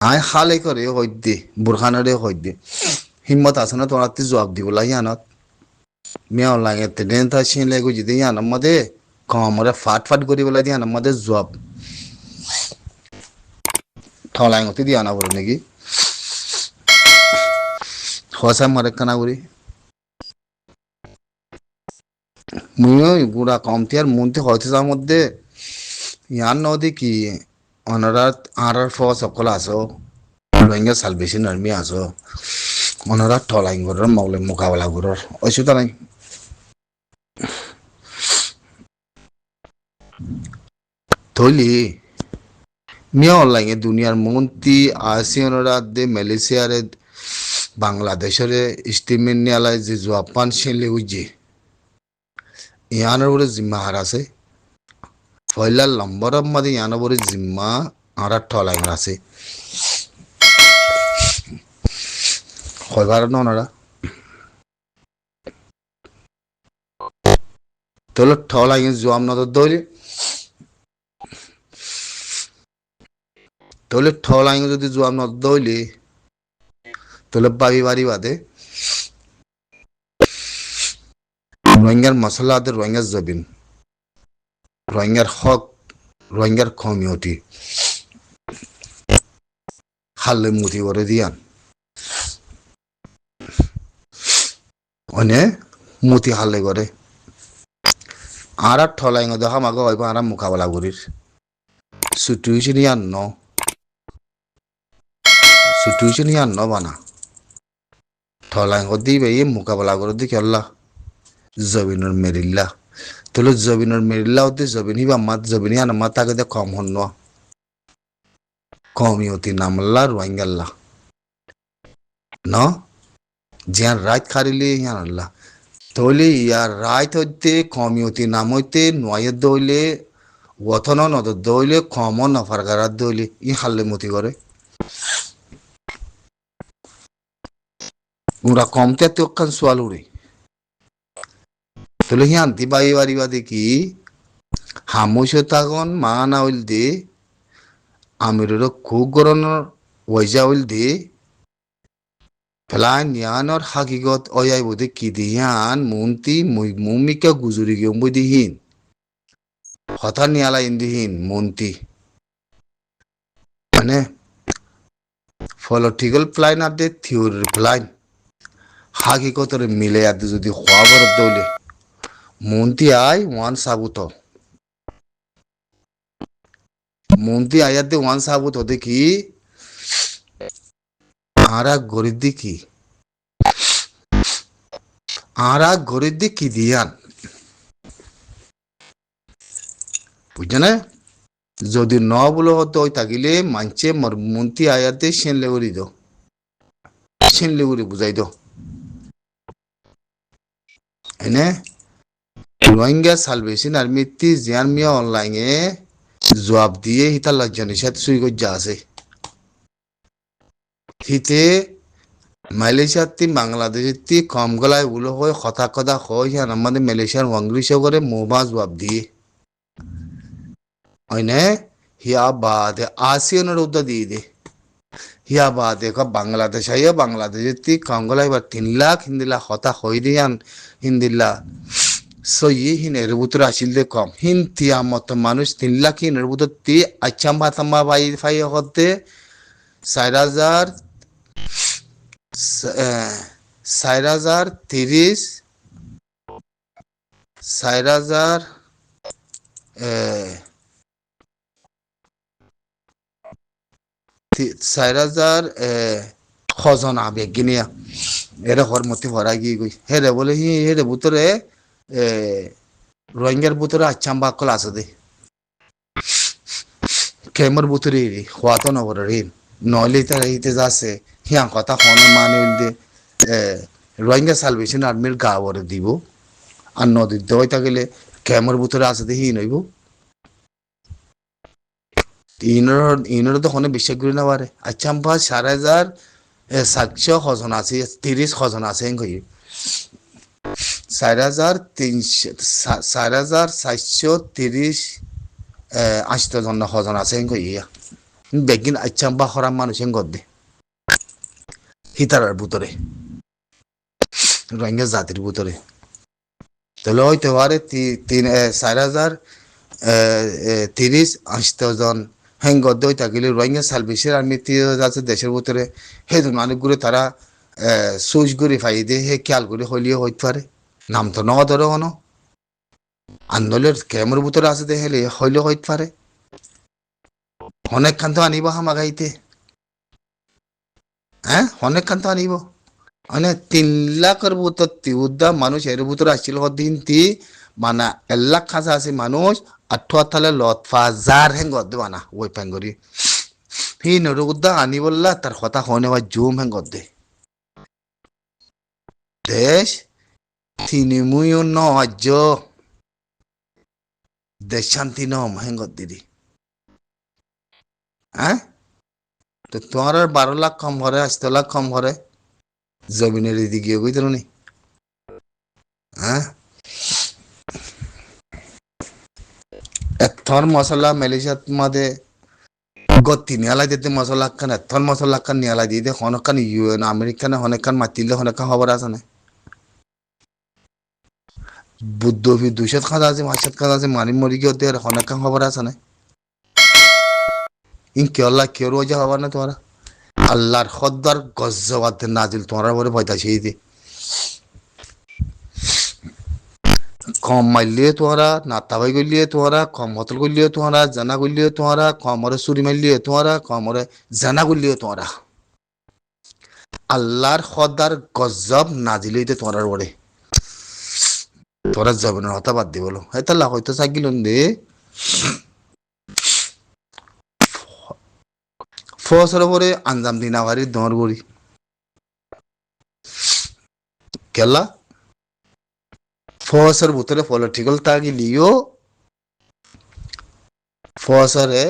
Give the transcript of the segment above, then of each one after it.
I হালে করে হইতে বুরখানরে হইতে হিম্মত আছে না তোরা জবাব দিবলা ইয়ানত মিয়া লাগে তেন তা সিলে গো যদি ইয়ান মদে কমরে ফাট ফাট করি বলা দিয়ান মদে জবাব ঠলাই গতি দিয়া না বলে নাকি হসা মারে কানা করি মুইও গুড়া কমতি আর মনতে হইতে যার মধ্যে ইয়ান নদী কি অনারাত আর সকল আছো রোহিঙ্গা সালভেশন আর্মি আছো অনারা ঠলাই গরর মাওলে মোকাবেলা গরর ওইসু তো নাই থইলি মিয়া লাগে দুনিয়ার মন্ত্রী আসিয়নরা দে মালয়েশিয়ারে বাংলাদেশের স্টিমেন্ট নিয়ালায় যে জাপান সেলে উইজে ইয়ানোর উপরে জিম্মা হার আছে পয়লা লম্বর মাঝে ইয়ানোর উপরে জিম্মা আর ঠলাই আছে হইবার নরা তোর ঠলাই জোয়াম নজর দৌড়ে তোলে ঠলাই যদি জোয়াম নজর দৌড়লি তোলে বাবি বাড়ি বাদে রোহিঙ্গার মশলা আদে রোহিঙ্গার জবিন রোহিঙ্গার হক রোহিঙ্গার কমিউনিটি হাল্লে মুঠি করে দিয়ান অনে মুতি হাল্লে করে আর ঠলাই দেখা মাগো হইব আর মোকাবেলা করির সিচুয়েশন ইয়ান ন সিচুয়েশন ইয়ান ন বানা ঠলাই দিবে এই মোকাবেলা করে দেখি আল্লাহ জবিনের মেরিল্লা তোলে জবিনের মেরিল্লা হতে জবিন হিবা মাত জবিন ইয়ান মাত তাকে দে কম হন কমিউনিটি নামল্লা রোহিঙ্গাল্লা ন জিয়ান রাইত খারিলে ইয়ান আল্লাহ তৈলে ইয়ার রাইত হইতে কমিউনিটি নাম হইতে নয় দইলে গঠন নদ দইলে কম নফার গারাত দইলে ই হাল্লে মতি করে গুড়া কমতে তোকান সোয়াল উড়ে তলে হিয়ান দিবাই বাড়িবা দেখি হামুস তাগন মা না হইল দে আমিরের খুব গরনের ওয়াইজা হইল দে ফেলান ইয়ানোর হাকিগত অয়াই বোধে কি দিয়ান মন্তি মুমিকা গুজুরি গিয়ে বদিহীন হঠাৎ নিয়ালা ইন্দিহীন মন্তি মানে পলিটিক্যাল প্লাইন আর দে থিওরি প্লাইন হাকিগতরে মিলে আর যদি খোয়াবার দৌলে মন্তি আয় ওয়ান সাবুত মন্তি আয়াতে ওয়ান সাবুত দেখি আরা গরিব দেখি আরা গরিব দেখি দিয়ান বুঝছে না যদি ন বলে হতো ওই থাকিলে মানছে মন্ত্রী আয়াতে সেনলে উড়ি দো সেনলে উড়ি বুঝাই দো এনে রোহিঙ্গা সালভেশন আর্মিতে জিয়ান মিয়া অনলাইনে জবাব দিয়ে হিতা লজ্জানির সাথে সুই গজ্জা আছে হিতে মালয়েশিয়াতে বাংলাদেশে কম গলায় উলো হয় কথা কথা হয় হিয়ান আমাদের মালয়েশিয়ার ওয়াংরিশ করে মোবা জবাব দিয়ে ওইনে হিয়া বাদে আসিয়ানের উদ্দা দিয়ে দে হিয়া বাদে বাংলাদেশ আইয়া বাংলাদেশে কম গলায় এবার 3 লাখ হিন্দিলা হতা হই দিয়ান হিন্দিল্লা সই হিনের বুতর আসিল দে কম হিন তিয়া মত মানুষ 3 লাখ হিনের বুতর তি আচ্ছা মাতাম্মা ভাই ফাই হতে 4,000 4,030 4,000 4,000 খজন আবে গিনিয়া এরে হরমতি ভরা গিয়ে গই হেরে বলে হি হেরে বুতরে রোহিঙ্গার বুতরে আচ্ছাম্বা কল আছে দে কেমর বুতরে রে হওয়াতো নবর রে নইলে তার এইতে যাচ্ছে হিয়া কথা হন মানে দে রোহিঙ্গা সালভেশন আর্মির গাওয়ারে দিব আর নদীর দই থাকলে কেমর বুতরে আছে দে হি নইব ইনর তো হনে বিশ্বাস করি না পারে আচ্ছাম্বা 4,700 খজন আছে 30 খজন আছে কই 4,430 80 জন খজন আছে কই বেগিন আচ্ছা বা হরাম মানুষ হেন গদ্দে হিতারার ভিতরে রোহিঙ্গা জাতির ভিতরে তাহলে হয়তো পারে 4,030 জন হেন গদ্দে হয়ে থাকিলে রোহিঙ্গা সার্ভিসের আর্মি আছে দেশের ভিতরে সেই মানুষগুলো তারা সুইচ করে ফাই দিয়ে হে খেয়াল করে হইলেও হইতে পারে নাম তো ন ধরো হন আন্দোলনের ক্যামের ভিতরে আছে দেখলে হইলেও হইতে পারে অনেক খান তো আনিব হামাগাইতে হ্যাঁ অনেক খান তো আনিব মানে 3 লাখের ভিতর তিউদা মানুষ এর ভিতরে আসছিল দিন মানে 1 লাখ খাঁচা আছে মানুষ আঠালে লতফাজার হেন গদ্দে বানা ওই প্যাঙ্গরি হি নরুদ্দা আনি বললা তার কথা হনে বা জুম হেন গদ্দে দেশ তিনিমুয়ো ন আজ দেশ শান্তি নম হেন গদ্দিদি হ্যাঁ তো তোমার 12 লাখ কম ঘরে 8 লাখ কম ঘরে জমিনের দিকে গই তো নি হ্যাঁ এথর মশলা মালয়েশিয়াত মাদে গতি নিয়ালাই দিতে মশলা খান এথর মশলা খান নিয়ালাই দিয়ে হনকান ইউএন আমেরিকানে হনকান মাতিলে হনকান খবর আছে না বুদ্ধ ভি 200 খাদা আছে 500 খাদা আছে মানি মরি গিয়ে ওদের হনকান খবর আছে না ইন কেলা কেউ রোজা হবার না তোমারা আল্লাহর খদ্দার গজ্জবাদ নাজিল তোমার বলে পয়তা সেই দি কম মারলিয়ে তোমরা নাতাবাই করলিয়ে তোমরা কম হতল করলিয়ে তোমরা জানা করলিয়ে তোমরা কমরে চুরি মারলিয়ে তোমরা কমরে জানা করলিয়ে তোমরা আল্লাহর খদ্দার গজব নাজিলইতে তোমরা বলে তোরা জবনের হতা বাদ দি বলো এটা লাখ হয়তো চাগিল দে ফসর পরে আঞ্জাম দিনা ভারি দর গড়ি কেলা ফসর ভিতরে পলিটিক্যাল তাগিলিও ফসরে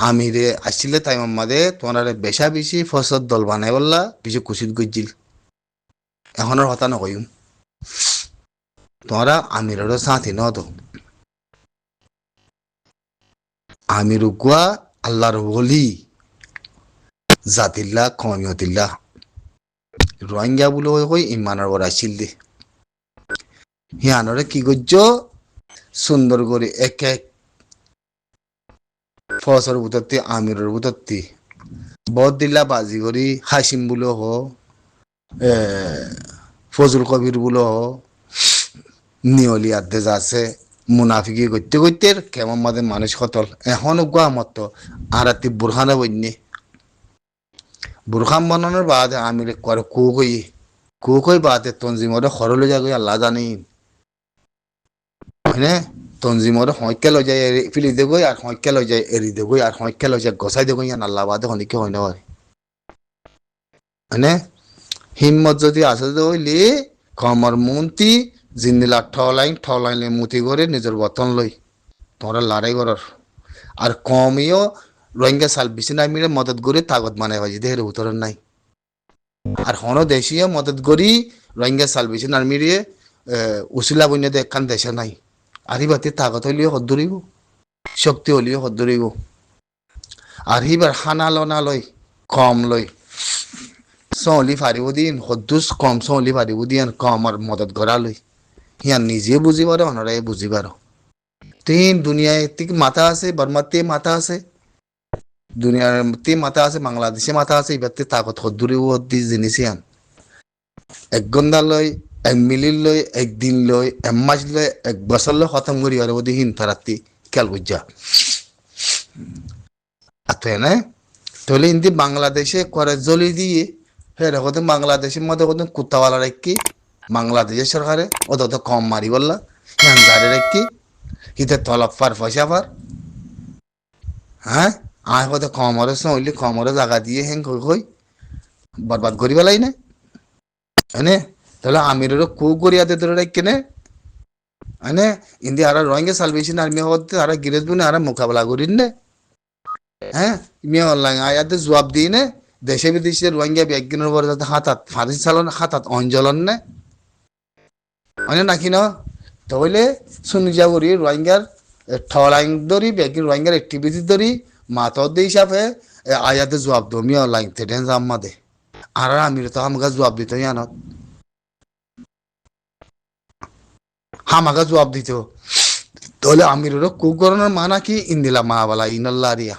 আমিরে আসছিলে তাই মাদে তোমার বেশা বেশি ফসর দল বানাই বললা বেশি কুচিত গজিল এখনের হতা নকইম তোমরা আমিরেরও সাথী ন তো আমির গুয়া আল্লাহর ওলি জাতিল্লা কমিয়তিল্লা রোহিঙ্গা বলে কই ইমানের ওরা আসছিল দে হিয়ানরে কি গজ্জ সুন্দর করে এক এক ফসর বুতত্তি আমিরের বুতত্তি বদ দিল্লা বাজি করি হাসিম বলে হ ফজল কবির বলে হ নিয়লি আদেজ আছে মুনাফিকি করতে করতে কেমন মাদের মানুষ কতল এখন গুয়া মত আর বুরহানে বন্যে বুরখান বানানোর বাদে আমিরে করে কই বাদে তঞ্জিমরে খরলে যাগই আল্লাহ জানি হয়নে তঞ্জিমরে হইকে লই যায় ফিলি দেগই আর হইকে লই যায় এরি দেগই আর হইকে লই যায় গসাই দেগই আর আল্লাহ বাদে হনিকে হয় না হয়নে হিম্মত যদি আছে হইলি কমর মন্ত্রী জিন্দিলা ঠলাইলে মুতি করে নিজের বতন লই তোমরা লড়াই করার আর কমিও রোহিঙ্গা সাল বেশি নাই মিলে মদত করে তাগত মানে বাজি দেহের উত্তরের নাই আর হন দেশীয় মদত করি রোহিঙ্গা সাল বেশি না মিলিয়ে উচিলা বন্য দেখান দেশে নাই আর হিবাতে তাগত হইলেও হদ্দরিব শক্তি হইলেও হদ্দরিব আর হিবার হানা লনা লই কম লই সলি ফারিব দিন হদ্দুস কম সলি ফারিব দিন কম আর মদত করা লই হিয়ান নিজে বুঝি পারো অনরাই বুঝি পারো তিন দুনিয়ায় ঠিক মাথা আছে বর্মাতে মাথা আছে দুনিয়ার তে মাথা আছে বাংলাদেশে মাথা আছে এবারতে তাকত হদ্দুরি হদ্দি জিনিস আন 1 ঘন্টা লই 1 মিনিট লই 1 দিন লই 1 মাস লই 1 বছর লই খতম করি আর ওদি হিন তারাতি খেয়াল বুঝা আতো না তাহলে ইন্দি বাংলাদেশে করে জলি দিয়ে হ্যাঁ দেখো বাংলাদেশের মধ্যে কত কুত্তাওয়ালা রাখি বাংলাদেশের সরকারে ওদের তো কম মারি বললা হ্যাঁ গাড়ি রাখি হিতে তলব পার পয়সা পার হ্যাঁ আয় হয়তো কমরে হইলে কমরে জায়গা দিয়ে হেং কই বরবাদ করি পেলাই না হ্যাঁ তাহলে আমিরেরও করিয়াতে ধরে রাখি নে হ্যাঁ ইন্দি আর রোহিঙ্গা সালভেশন আর্মি হতে আর গিরেজ বুনে আর মোকাবেলা করিন নে হ্যাঁ ইমিয়া অনলাইন আয়াতে জবাব দিই নে দেশে বিদেশে রোহিঙ্গা ব্যাগিনের পরে যাতে হাতাত ফাঁসি চালন হাতাত অঞ্জলন নে হয় নাকি না তাহলে শুনি যা করি রোহিঙ্গার ঠলাইন ধরি ব্যাগিন রোহিঙ্গার অ্যাক্টিভিটি ধরি মাতর দিয়ে হিসাবে আয়াতে জবাব দো মিয়া লাইন তেটেন জাম্মা দে আর আমির তো আমাকে জবাব দিত জানত আমাকে জবাব দিত তাহলে আমিরেরও কুকরণের মানা কি ইন্দিলা মা বালা ইনাল্লা রিয়া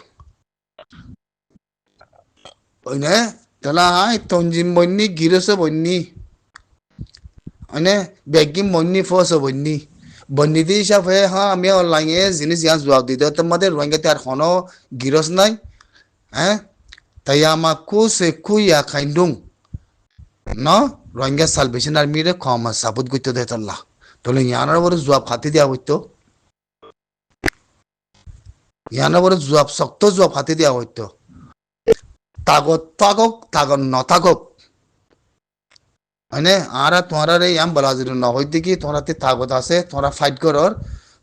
ওই নে তাহলে হাই তঞ্জিম বন্যি গিরসে বন্যি মানে বেগিম বন্যি ফসে বন্যি বন্যি দিয়ে হিসাবে হ্যাঁ আমি অনলাইনে জিনিস ইয়ান জবাব দিতে তোমাদের রোহিঙ্গাতে আর কোনো গিরস নাই হ্যাঁ তাই আমাকু সে কুইয়া খাইন্দুং ন রোহিঙ্গা সালভেশন আর্মিরে কম সাবুত গইতে দে তল্লা তাহলে ইয়ানার বড় জবাব খাতি দেওয়া হইতো ইয়ানার বড় জবাব শক্ত জবাব খাতি দেওয়া হইতো তাগত থাকক তাগত নথাকক মানে আর তোমার এই আম বলা যদি ন হইতে কি তোমরা তাগত আছে তোমরা ফাইট করর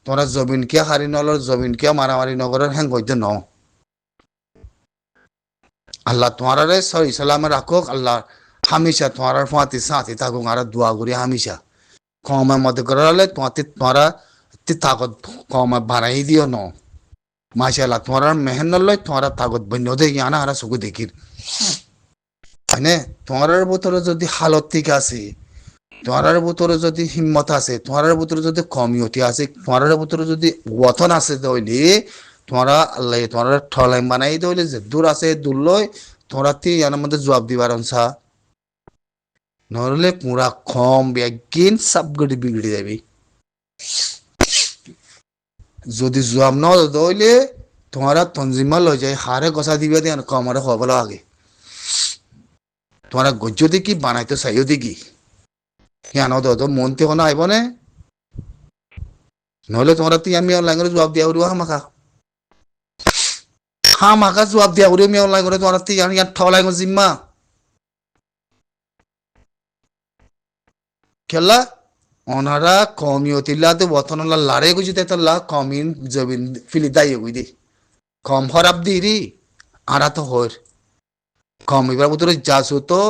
তোমরা জমিন কে হারি নলর জমিন কে মারামারি নগরের হ্যাং হইতে ন আল্লাহ তোমার সহি সালামে রাখুক আল্লাহ হামেশা তোমার ফাঁতি সাথে থাকুক আর দোয়া করি হামেশা কমে মতে করালে তোমরা তাগত কমে বাড়াই দিও ন মাশাআল্লাহ তোমার মেহনত লয় তোমার তাগত বন্য দেখি আনা হারা চকু দেখির মানে তোমার ভিতরে যদি হালত ঠিক আছে তোমার ভিতরে যদি হিম্মত আছে তোমার ভিতরে যদি কমিউনিটি আছে তোমার ভিতরে যদি ওয়াতন আছে তাহলে তোমরা আল্লাহ তোমরা ঠলাই বানাই দইলে যে দূর আছে দূর লয় তোমরা ইয়ার মধ্যে জবাব দিবার অনসা নহলে পুরা কম বেগিন সবগড়ি বিগড়ে যাবি যদি জবাব ন দইলে তোমরা তঞ্জিমা লই যায় হারে গসা দিবে দিয়ে কমরে হবল আগে তোমরা গজ্য দেখি বানাইতে চাইও দেখি কেন তো মনতে কোনো আইব নে নহলে তোমরা তুই আমি অনলাইন করে জবাব দিয়া উড়িব হামাকা জবাব দিয়া উড়িব আমি অনলাইন করে তোমরা তুই ইয়ার ঠলাই জিম্মা খেলা ওনারা কমিউনিটিলাতে বতনলা লারে গুজি তেতলা কমিন জবিন ফিলি দাই গুই দি কম হরাব দিরি আরা তো হর কম ইবার ভিতরে যাসো তো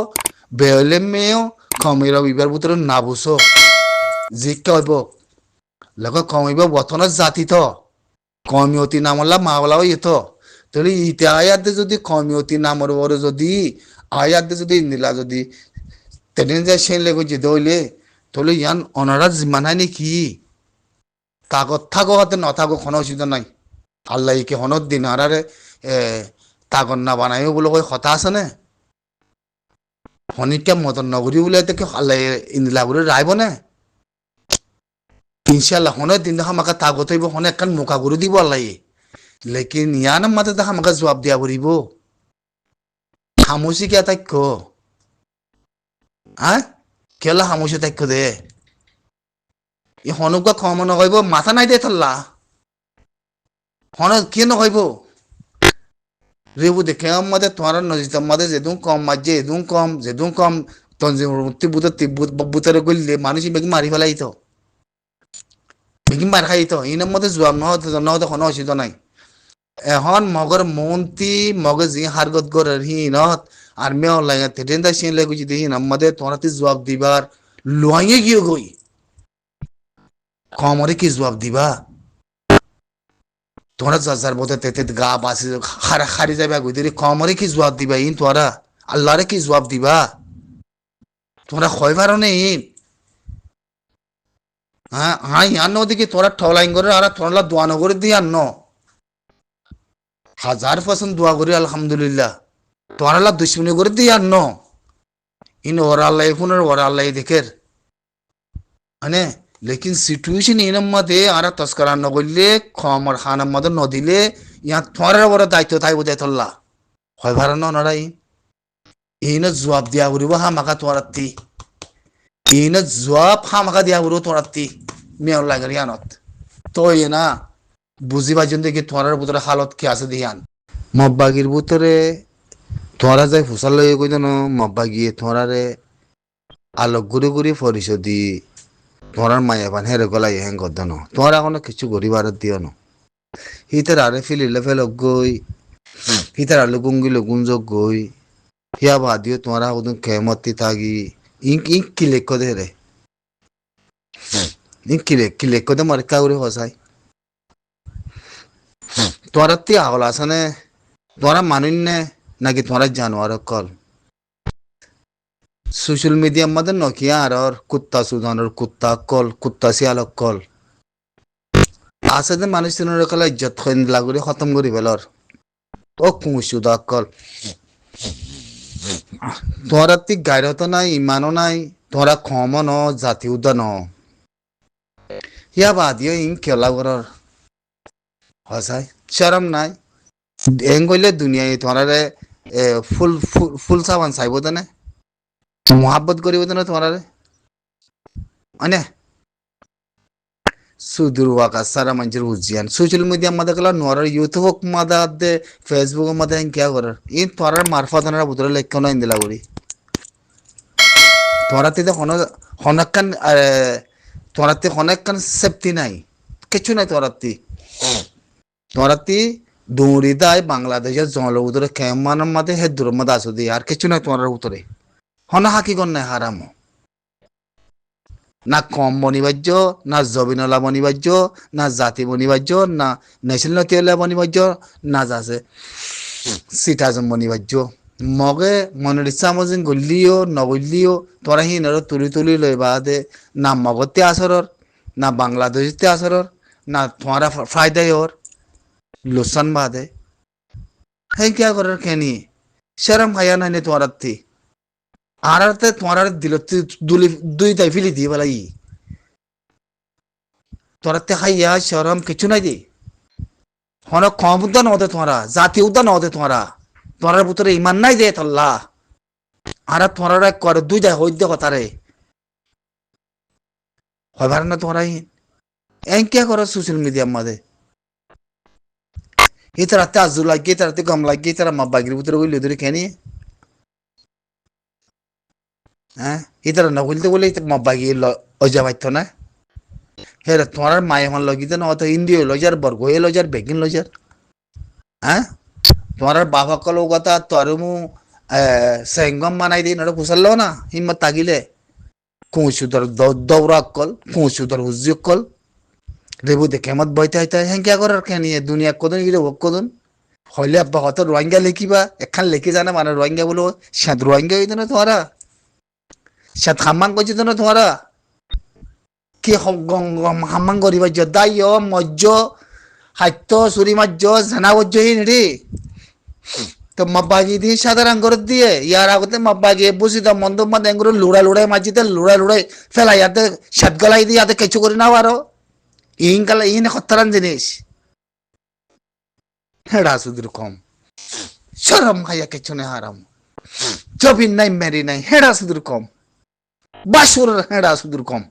বেলে মেও কম ইবার ভিতরে না বুসো জি কইব লগে কমিব বতন জাতি তো কমিউনিটি নামলা মাওলাও ইতো তাহলে ইতে আয়াতে যদি কমিউনিটি নামর বড় যদি আয়াতে যদি নিলা যদি তেনে যায় সেই লেগে যে দইলে তাহলে ইয়ান অনারা জিমানাই নাকি তাগত থাকো হাতে নথাকো কোনো অসুবিধা নাই আল্লাহ কি হনত দিন আরে তাগত না বানাইও বলে কই কথা আছে নে হনিকা মতন নগরী বলে কি আল্লাহ ইন্দিলা বলে রাইব না ইনশাল্লাহ হনের দিন দেখা আমাকে তাগত হইব হনে একখান মোকা করে দিব আল্লাহ লেকিন ইয়ান মাতে দেখা আমাকে জবাব দিয়া করিব খামুচি কে তাইক হ্যাঁ কেলা হামুসে তাইক দে ই হনুকা কম নকইব মাথা নাই দে থাল্লা হন কি নকইব রেবু দেখে আমাদের তোমার নজিত আমাদের যেদুম কম মাঝে যেদুম কম বুতারে গলিলে মানুষ বেগি মারি ফেলাই তো বেগি মার খাই তো ইনার মধ্যে জবাব নহতে কোনো অসুবিধা নাই এখন মগর মন্ত্রী মগর জি হারগত গরের হিনত আর মেয়ে লাগে তেটেন তাই সিন লেগুজি দিহি আমাদের তোমরা জবাব দিবার লুয়াইয়ে গিয়ে গই কমরে কি জবাব দিবা তোমরা যার বোধ তেতে গা বাসি হারি যাবে গুদিরি কমরে কি জবাব দিবা ইন তোরা আল্লাহরে কি জবাব দিবা তোমরা খয়বার ইন হ্যাঁ হ্যাঁ ইয়ান ওদিকে তোরা ঠলাইন করে আর তোরা দোয়ানো করে দিয়ে আন 1000% দোয়া করি আলহামদুলিল্লাহ তোরা দুশ্মনী করে দিয়ে আন ইন ওরা আল্লাহ এখনের ওরা আল্লাহ দেখের মানে লেকিন সিচুয়েশন ইনম মধ্যে আর তস্করা নগরলে খমর খানার মধ্যে নদিলে ইয়া তোরা বড় দায়িত্ব থাকবো দেতল্লা হয় ভাড়া নরাই ইনে জবাব দিয়া করিব হামাকা তোরাতি ইনে জবাব হামাকা দিয়া করিব তোরাতি মেয়র লাগে ইয়ানত তো না বুঝিবা জন্য দেখি তোরার ভিতরে হালত কি আছে দিয়ান মব্বাগির ভিতরে তোরা যাই ফুসাল লই কই জানো মব্বাগিয়ে তোরারে আলোক গুড়ি গুড়ি পরিশোধি তোরার মায়া পান হেরে গলাই হ্যাং করদানো তোরা কোনো কিছু গরিবার দিও না হিতার আরে ফিলিলে ফেলক গই হিতার আলো গুঙ্গি গুঞ্জক গই হিয়া বাদিও তোরা ওদন কেমতি থাকি ইঙ্ক কি লেখ দে রে ইঙ্ক কি লেখ দে মার কাউরে হসাই তোরা তি আগল আছে নে তোরা মানুষ নে নাকি তোরা জানোয়ার কল সোশ্যাল মিডিয়ার মধ্যে নকিয়া আর কুত্তা সুদানোর কুত্তা কল কুত্তা শিয়াল কল আছে যে মানুষ তিনের কল ইজ্জত খৈন লাগুরি খতম করি পেলর ও কুঁসুদা কল তোরা তি গাইরত নাই ইমানও নাই তোরা ক্ষম ন জাতি উদা ন ইয়া বাদিও ইন খেলা করার হসাই শরম নাই এং কইলে দুনিয়ায় তোরারে ফুল ফুল ফুল সাবান চাইব তেনে মোহাব্বত করিব তেনে তোরারে অনে সুদূর ওয়াকা সারা মানুষের উজ্জিয়ান সোশ্যাল মিডিয়া মধ্যে গেলা নোয়ার ইউটিউব মধ্যে দে ফেসবুক মধ্যে কিয়া করার ইন তোরার মারফত বুতরে লেখ্য না ইন্দিলা করি তোরাতে হনকান তোরাতে হনকান সেফটি নাই কিছু নাই তোরাতি দৌড়ি দায় বাংলাদেশের জনগণের কেমানের মধ্যে হে দূরের মধ্যে আসো দিয়ে আর কিছু নাই তোমার উত্তরে হন হাকি কর নাই হারাম না কম বনিবার্য না জবিনলা বনিবার্য না জাতি বনিবার্য না ন্যাশনাল বনিবার্য না যাচ্ছে সিটাজম বনিবার্য মগে মনের ইচ্ছা মজিন গলিও নগলিও তোরা হিনের তুলি তুলি লই বাদে না মগতে আসরর না বাংলাদেশতে আসরর না তোমারা ফায়দাই ওর লোসান বাদে হ্যাঁ क्या कर रखे नहीं शर्म खाया नहीं तुम्हारा थी आरते तुम्हारा दिल दुली दुई ताई फिली दी वाला ये तुम्हारा ते खाया शर्म किचु नहीं दी होना कौम उदा न होते तुम्हारा जाति उदा न होते तुम्हारा पुत्र ईमान नहीं दे तल्ला आरा तुम्हारा कर दुई जाए हो दे होता रे हो बार ना तुम्हारा ही एं क्या करो सोशल मीडिया मधे इतर आते आजू लगी इतर आते गम लगी इतर मब्बा गिर पुत्र कोई लेदरी कहनी है इतर न बोलते बोले इतर मब्बा गिर अजा भाई तो ना हे तुम्हारा माय मन लगी तो ना तो इंडियो लजार बरगोये लजार बेगिन लजार हैं तुम्हारा बाबा का लोग आता तुम्हारे मुँह सेंगम मनाई दी नड़ा कुशल लो ना हिम्मत तागिले कुछ उधर दौरा कल कुछ उधर उज्जो कल রেবু দেখে মত বইতে হইতে হ্যাঁ কিয়া করার কেন দুনিয়া কদন গিয়ে হোক কদন হইলে আব্বা হয়তো রোহিঙ্গা লিখিবা একখান লিখি জানে মানে রোহিঙ্গা বলো সাত রোহিঙ্গা হইতো না তোমারা সাত হাম্মাং করছি তো না তোমারা কি হাম্মাং করিবা দায় মজ্জ হাত্য চুরি মাজ্য জানা বজ্জহীন রে তো মাব্বাগি দিয়ে সাধারণ করে দিয়ে ইয়ার আগতে মাব্বাগি বুঝিত মন্দ মন্দ এগুলো লুড়া লুড়াই মাঝিতে লুড়া লুড়াই ফেলাই ইয়াতে সাত গলাই দিয়ে ইয়াতে কিছু করি না আরো ইনকালা ইনে খতরান জিনিস হেডা সুদূর কম শরম খাইয়া কিছু নেই হারাম জবিন নাই মেরি নাই হেডা সুদূর কম বাসুর হেডা সুদূর কম